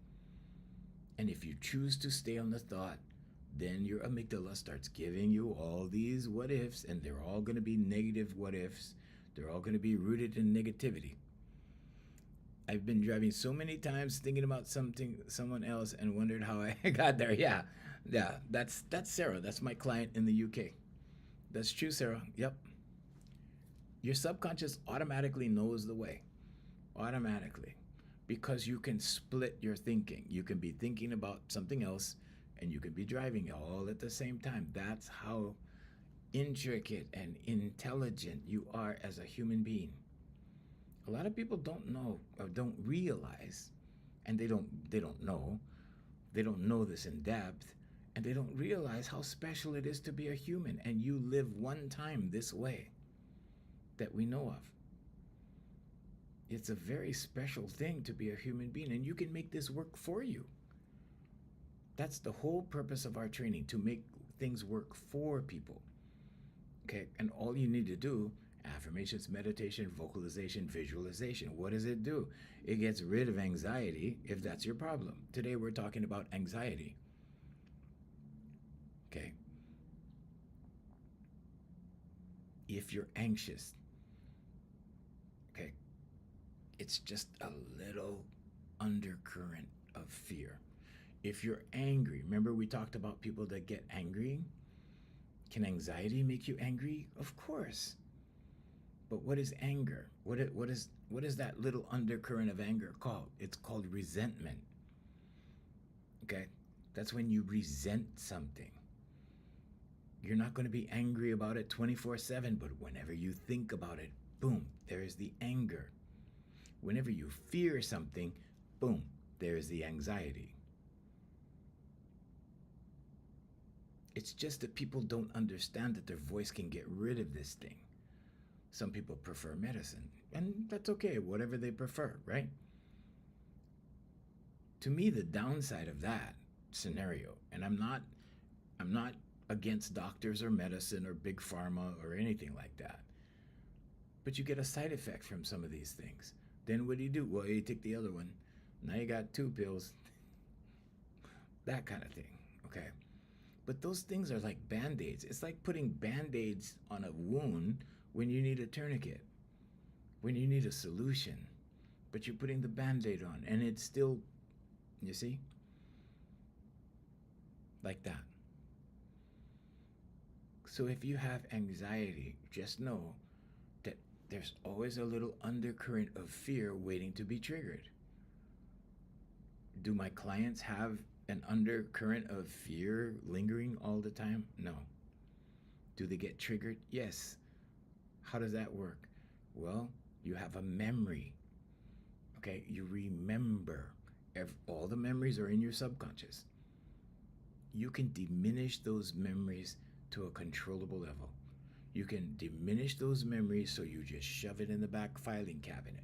And if you choose to stay on the thought, then your amygdala starts giving you all these what ifs, and they're all going to be negative what ifs. They're all going to be rooted in negativity. I've been driving so many times thinking about someone else, and wondered how I got there. Yeah, that's Sarah. That's my client in the UK. That's true, Sarah. Yep. Your subconscious automatically knows the way, automatically, because you can split your thinking. You can be thinking about something else, and you can be driving all at the same time. That's how intricate and intelligent you are as a human being. A lot of people don't know or don't realize, and they don't know this in depth, and they don't realize how special it is to be a human. And you live one time this way that we know of. It's a very special thing to be a human being, and you can make this work for you. That's the whole purpose of our training, to make things work for people. Okay, and all you need to do: affirmations, meditation, vocalization, visualization. What does it do? It gets rid of anxiety if that's your problem. Today we're talking about anxiety. Okay. If you're anxious, okay, it's just a little undercurrent of fear. If you're angry, remember we talked about people that get angry? Can anxiety make you angry? Of course. But what is anger? What is that little undercurrent of anger called? It's called resentment. Okay? That's when you resent something. You're not going to be angry about it 24/7, but whenever you think about it, boom, there's the anger. Whenever you fear something, boom, there's the anxiety. It's just that people don't understand that their voice can get rid of this thing. Some people prefer medicine, and that's okay, whatever they prefer, right? To me, the downside of that scenario, and I'm not against doctors or medicine or big pharma or anything like that, but you get a side effect from some of these things. Then what do? Well, you take the other one. Now you got 2 pills. That kind of thing, okay? But those things are like band-aids. It's like putting band-aids on a wound when you need a tourniquet, when you need a solution, but you're putting the band-aid on and it's still, you see? Like that. So if you have anxiety, just know that there's always a little undercurrent of fear waiting to be triggered. Do my clients have an undercurrent of fear lingering all the time? No. Do they get triggered? Yes. How does that work? Well, You have a memory. Okay, you remember. All the memories are in your subconscious. You can diminish those memories to a controllable level. You can diminish those memories so you just shove it in the back filing cabinet.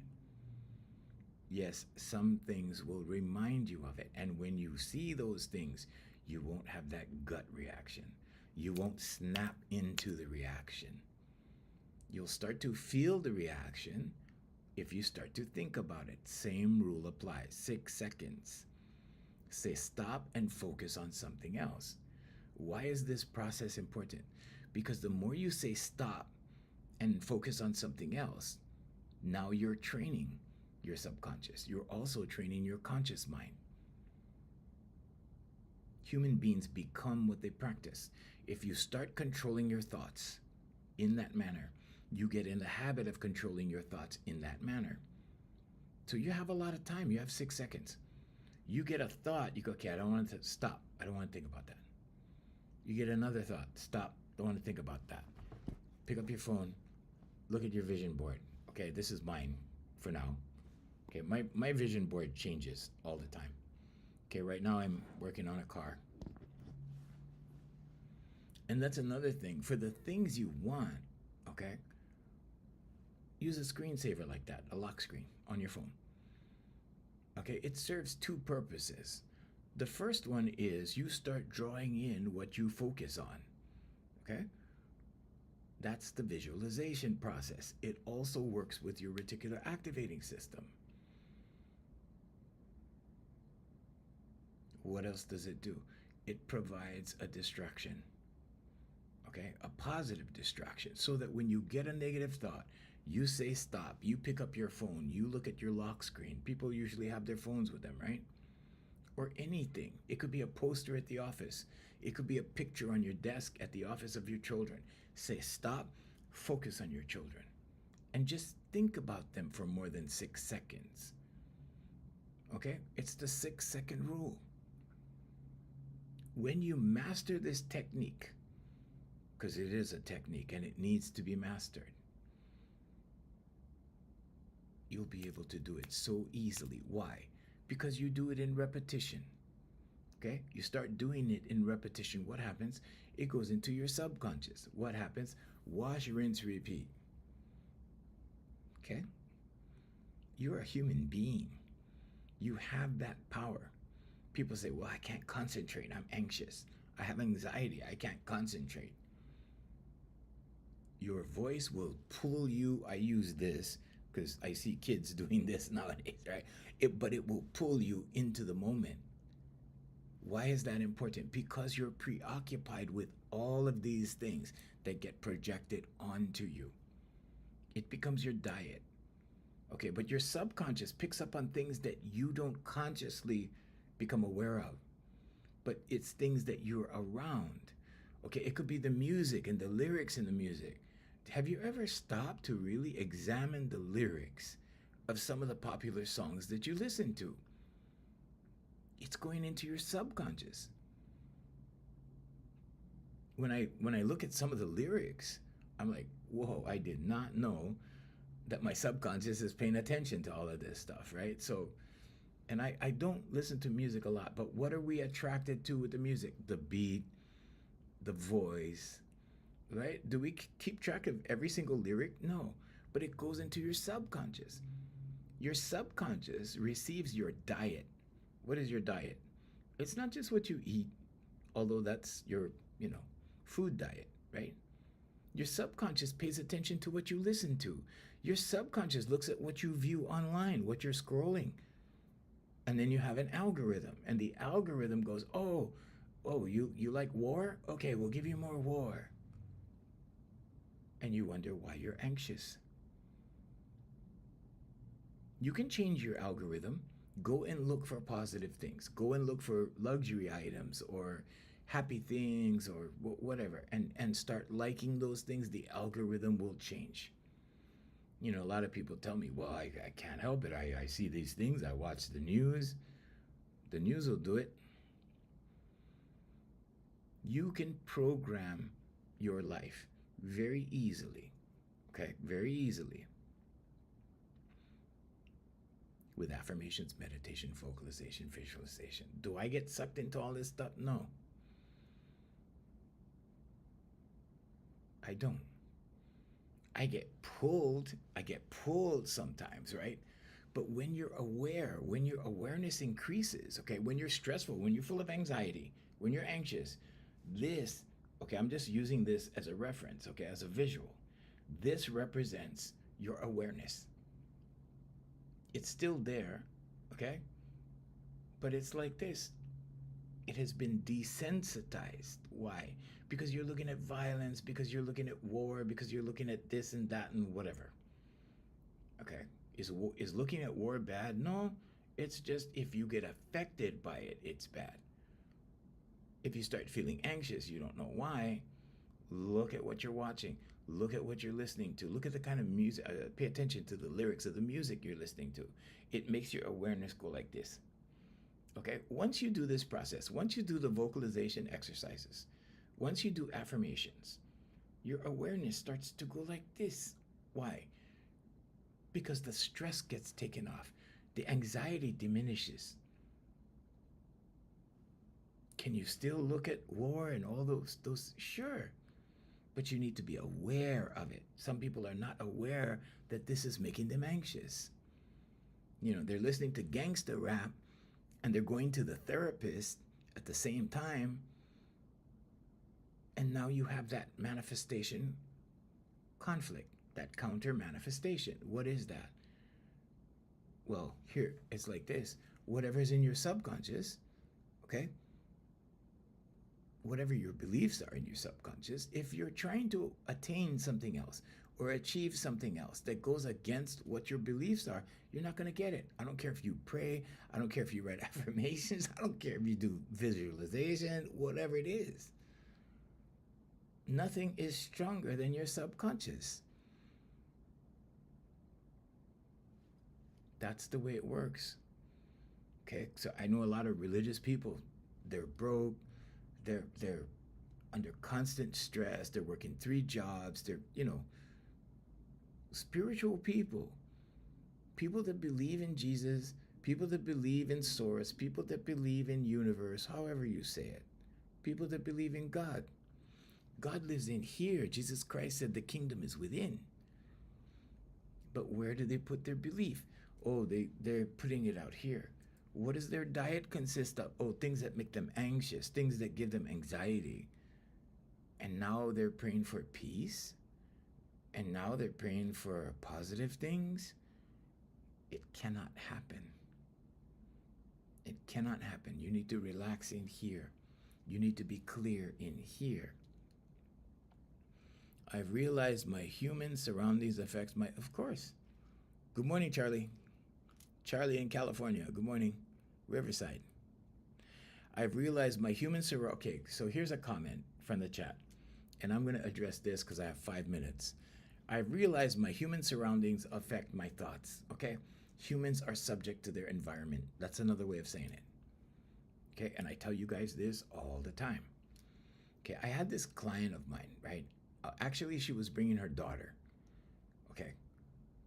Yes, some things will remind you of it. And when you see those things, you won't have that gut reaction. You won't snap into the reaction. You'll start to feel the reaction if you start to think about it. Same rule applies. 6 seconds. Say stop and focus on something else. Why is this process important? Because the more you say stop and focus on something else, now you're training your subconscious. You're also training your conscious mind. Human beings become what they practice. If you start controlling your thoughts in that manner, you get in the habit of controlling your thoughts in that manner. So you have a lot of time. You have 6 seconds. You get a thought, you go, okay, I don't want to stop. I don't want to think about that. You get another thought, stop. Don't want to think about that. Pick up your phone, look at your vision board. Okay, this is mine for now. Okay, my vision board changes all the time. Okay, right now I'm working on a car. And that's another thing. For the things you want, okay, use a screensaver like that, a lock screen on your phone. Okay, it serves two purposes. The first one is you start drawing in what you focus on. Okay? That's the visualization process. It also works with your reticular activating system. What else does it do? It provides a distraction. Okay? A positive distraction. So that when you get a negative thought, you say stop, you pick up your phone, you look at your lock screen. People usually have their phones with them, right? Or anything. It could be a poster at the office. It could be a picture on your desk at the office of your children. Say stop, focus on your children, and just think about them for more than 6 seconds. Okay? It's the 6-second rule. When you master this technique, because it is a technique and it needs to be mastered, you'll be able to do it so easily. Why? Because you do it in repetition. Okay? You start doing it in repetition. What happens? It goes into your subconscious. What happens? Wash, rinse, repeat. Okay? You're a human being. You have that power. People say, well, I can't concentrate. I'm anxious. I have anxiety. I can't concentrate. Your voice will pull you. I use this because I see kids doing this nowadays, right? But it will pull you into the moment. Why is that important? Because you're preoccupied with all of these things that get projected onto you. It becomes your diet. Okay, but your subconscious picks up on things that you don't consciously become aware of. But it's things that you're around. Okay, it could be the music and the lyrics in the music. Have you ever stopped to really examine the lyrics of some of the popular songs that you listen to? It's going into your subconscious. When I look at some of the lyrics, I'm like, whoa, I did not know that my subconscious is paying attention to all of this stuff, right? So, and I don't listen to music a lot, but what are we attracted to with the music? The beat, the voice, right? Do we keep track of every single lyric? No, but it goes into your subconscious. Your subconscious receives your diet. What is your diet? It's not just what you eat, although that's your, food diet, right? Your subconscious pays attention to what you listen to. Your subconscious looks at what you view online, what you're scrolling. And then you have an algorithm, and the algorithm goes, oh, you like war? Okay, we'll give you more war. And you wonder why you're anxious. You can change your algorithm. Go and look for positive things. Go and look for luxury items or happy things or whatever, and start liking those things. The algorithm will change. A lot of people tell me, well, I can't help it. I see these things. I watch the news. The news will do it. You can program your life very easily. Okay? Very easily. with affirmations, meditation, vocalization, visualization. Do I get sucked into all this stuff? No, I don't. I get pulled sometimes, right? But when you're aware, when your awareness increases, okay, when you're stressful, when you're full of anxiety, when you're anxious, this, okay, I'm just using this as a reference, okay, as a visual. This represents your awareness. It's still there, okay? But it's like this. It has been desensitized. Why? Because you're looking at violence, because you're looking at war, because you're looking at this and that and whatever. Okay. Is looking at war bad? No. It's just if you get affected by it, it's bad. If you start feeling anxious, you don't know why, look at what you're watching. Look at what you're listening to. Look at the kind of music. Pay attention to the lyrics of the music you're listening to. It makes your awareness go like this. Okay? Once you do this process, once you do the vocalization exercises, once you do affirmations, your awareness starts to go like this. Why? Because the stress gets taken off. The anxiety diminishes. Can you still look at war and all those? Sure. But you need to be aware of it. Some people are not aware that this is making them anxious. You know, they're listening to gangster rap and they're going to the therapist at the same time. And now you have that manifestation conflict, that counter manifestation. What is that? Well, here, it's like this. Whatever's in your subconscious, okay? Whatever your beliefs are in your subconscious, if you're trying to attain something else or achieve something else that goes against what your beliefs are, you're not going to get it. I don't care if you pray. I don't care if you write affirmations. I don't care if you do visualization, whatever it is. Nothing is stronger than your subconscious. That's the way it works. Okay, so I know a lot of religious people. They're broke. They're under constant stress. They're working 3 jobs. They're, spiritual people that believe in Jesus, people that believe in source, people that believe in universe, however you say it, people that believe in God. God lives in here. Jesus Christ said the kingdom is within. But where do they put their belief? Oh, they're putting it out here. What does their diet consist of? Oh, things that make them anxious, things that give them anxiety. And now they're praying for peace. And now they're praying for positive things. It cannot happen. It cannot happen. You need to relax in here. You need to be clear in here. I've realized my human surroundings affects my, of course. Good morning, Charlie. Charlie in California. Good morning. Riverside. I've realized my human okay, so here's a comment from the chat. And I'm going to address this because I have 5 minutes. I've realized my human surroundings affect my thoughts. Okay? Humans are subject to their environment. That's another way of saying it. Okay? And I tell you guys this all the time. Okay? I had this client of mine, right? Actually, she was bringing her daughter. Okay?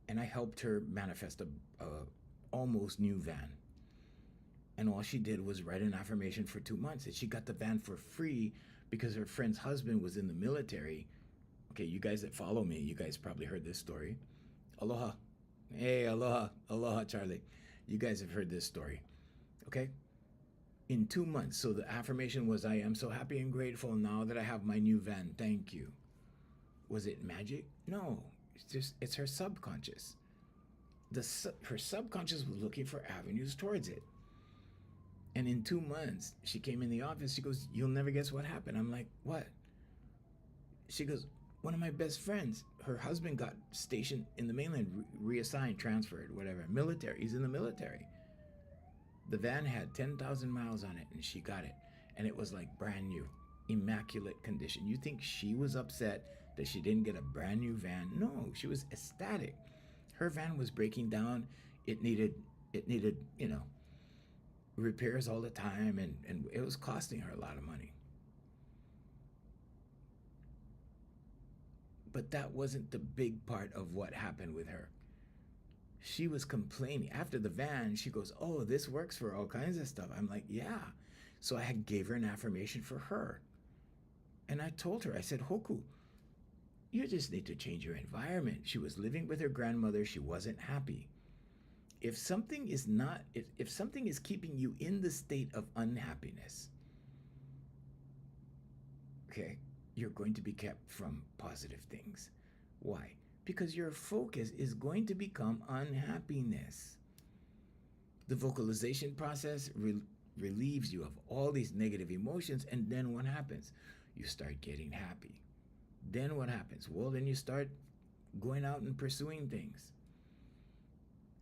And I helped her manifest a almost new van. And all she did was write an affirmation for 2 months. And she got the van for free because her friend's husband was in the military. Okay, you guys that follow me, you guys probably heard this story. Aloha. Hey, aloha. Aloha, Charlie. You guys have heard this story. Okay? In 2 months. So the affirmation was, I am so happy and grateful now that I have my new van. Thank you. Was it magic? No. It's her subconscious. Her subconscious was looking for avenues towards it. And in 2 months, she came in the office. She goes, you'll never guess what happened. I'm like, what? She goes, one of my best friends, her husband got stationed in the mainland, reassigned, transferred, whatever. Military. He's in the military. The van had 10,000 miles on it, and she got it. And it was like brand new, immaculate condition. You think she was upset that she didn't get a brand new van? No, she was ecstatic. Her van was breaking down. It needed, repairs all the time, and it was costing her a lot of money. But that wasn't the big part of what happened with her. She was complaining after the van. She goes, "Oh, this works for all kinds of stuff." I'm like, "Yeah." So I gave her an affirmation for her. And I told her, I said, "Hoku, you just need to change your environment." She was living with her grandmother. She wasn't happy. If something is not, if something is keeping you in the state of unhappiness, okay, you're going to be kept from positive things. Why? Because your focus is going to become unhappiness. The vocalization process relieves you of all these negative emotions, and then what happens? You start getting happy. Then what happens? Well, then you start going out and pursuing things.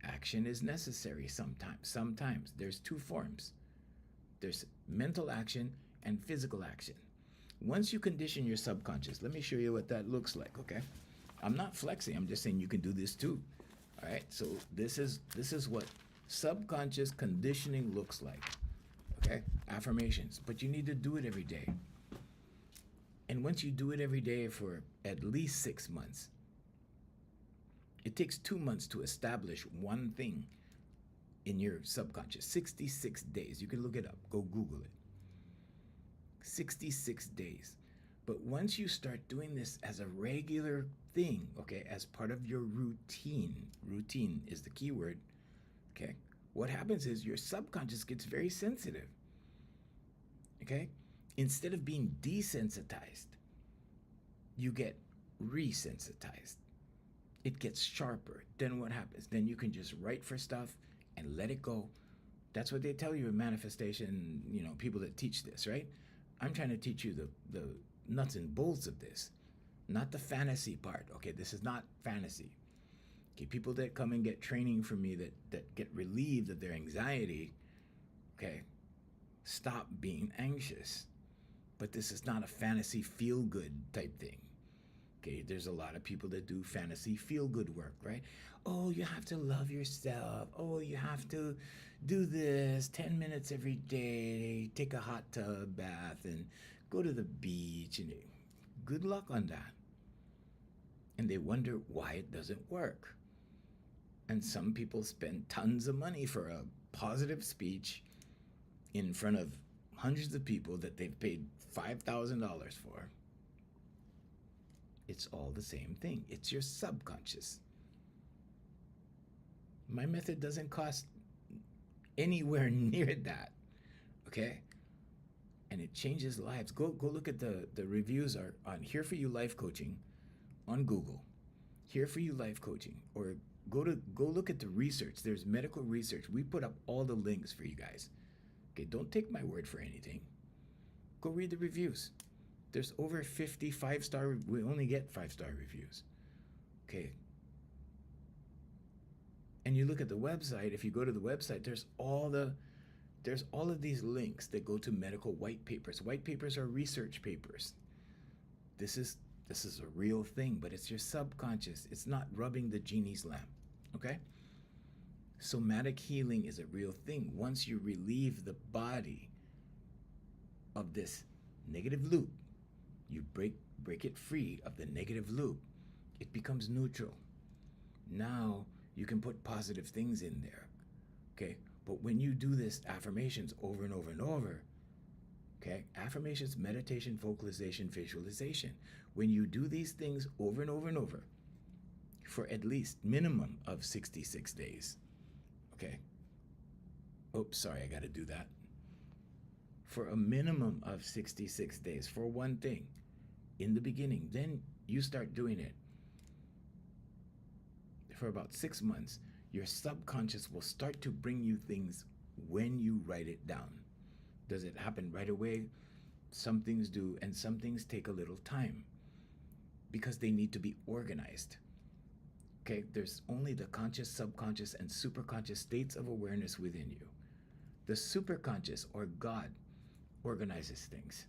Action is necessary sometimes. Sometimes there's two forms. There's mental action and physical action. Once you condition your subconscious, let me show you what that looks like, okay? I'm not flexing, I'm just saying you can do this too. All right? So this is what subconscious conditioning looks like. Okay? Affirmations, but you need to do it every day. And once you do it every day for at least 6 months, it takes 2 months to establish one thing in your subconscious. 66 days. You can look it up. Go Google it. 66 days. But once you start doing this as a regular thing, okay, as part of your routine is the key word, okay, what happens is your subconscious gets very sensitive, okay? Instead of being desensitized, you get resensitized. It gets sharper. Then what happens? Then you can just write for stuff and let it go. That's what they tell you in manifestation, people that teach this, right? I'm trying to teach you the nuts and bolts of this, not the fantasy part. Okay, this is not fantasy. Okay, people that come and get training from me that get relieved of their anxiety, okay, stop being anxious. But this is not a fantasy feel-good type thing. Okay, there's a lot of people that do fantasy feel-good work, right? Oh, you have to love yourself. Oh, you have to do this 10 minutes every day, take a hot tub bath, and go to the beach. And good luck on that. And they wonder why it doesn't work. And some people spend tons of money for a positive speech in front of hundreds of people that they've paid $5,000 for. It's all the same thing. It's your subconscious. My method doesn't cost anywhere near that, okay? And it changes lives. Go look at the reviews are on Here For You Life Coaching on Google. Here For You Life Coaching. Or go look at the research. There's medical research. We put up all the links for you guys. Okay, don't take my word for anything. Go read the reviews. There's over 50 5-star. We only get 5-star reviews. Okay. And you look at the website. If you go to the website, there's all of these links that go to medical white papers. White papers are research papers. This is a real thing, but it's your subconscious. It's not rubbing the genie's lamp. Okay? Somatic healing is a real thing. Once you relieve the body of this negative loop, you break it free of the negative loop, it becomes neutral. Now you can put positive things in there. Okay? But when you do this affirmations over and over and over, okay? Affirmations, meditation, vocalization, visualization. When you do these things over and over and over for at least minimum of 66 days, okay? Oops, sorry, I got to do that. For a minimum of 66 days for one thing in the beginning, then you start doing it for about 6 months. Your subconscious will start to bring you things when you write it down. Does it happen right away? Some things do, and some things take a little time because they need to be organized. Okay, there's only the conscious, subconscious, and superconscious states of awareness within you. The superconscious, or God, organizes things,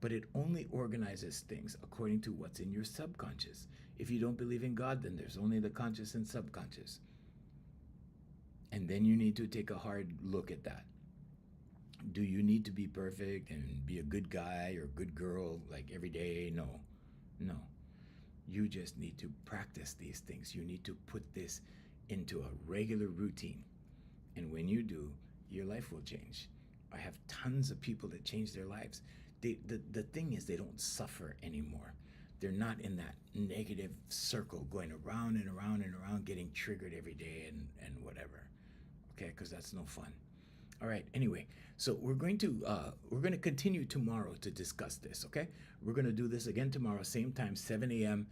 but it only organizes things according to what's in your subconscious. If you don't believe in God, then there's only the conscious and subconscious. And then you need to take a hard look at that. Do you need to be perfect and be a good guy or good girl like every day? No. You just need to practice these things. You need to put this into a regular routine. And when you do, your life will change. I have tons of people that change their lives. The thing is, they don't suffer anymore. They're not in that negative circle going around and around and around, getting triggered every day and whatever. Okay, because that's no fun. All right. Anyway, so we're going to continue tomorrow to discuss this. Okay, we're going to do this again tomorrow, same time, 7 a.m.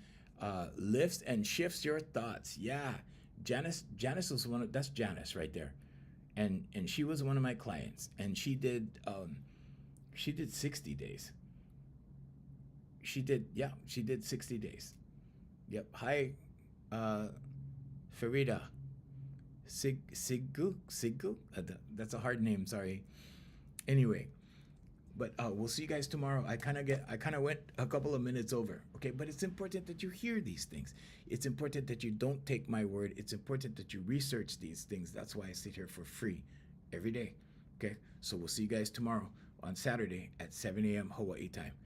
Lifts and shifts your thoughts. Yeah, Janice was that's Janice right there, and she was one of my clients, and she did 60 days. She did 60 days. Yep. Hi, uh, Farida. Sigu? That's a hard name. Sorry. Anyway, but we'll see you guys tomorrow. I kind of went a couple of minutes over. Okay, but it's important that you hear these things. It's important that you don't take my word. It's important that you research these things. That's why I sit here for free every day. Okay, so we'll see you guys tomorrow on Saturday at 7 a.m. Hawaii time.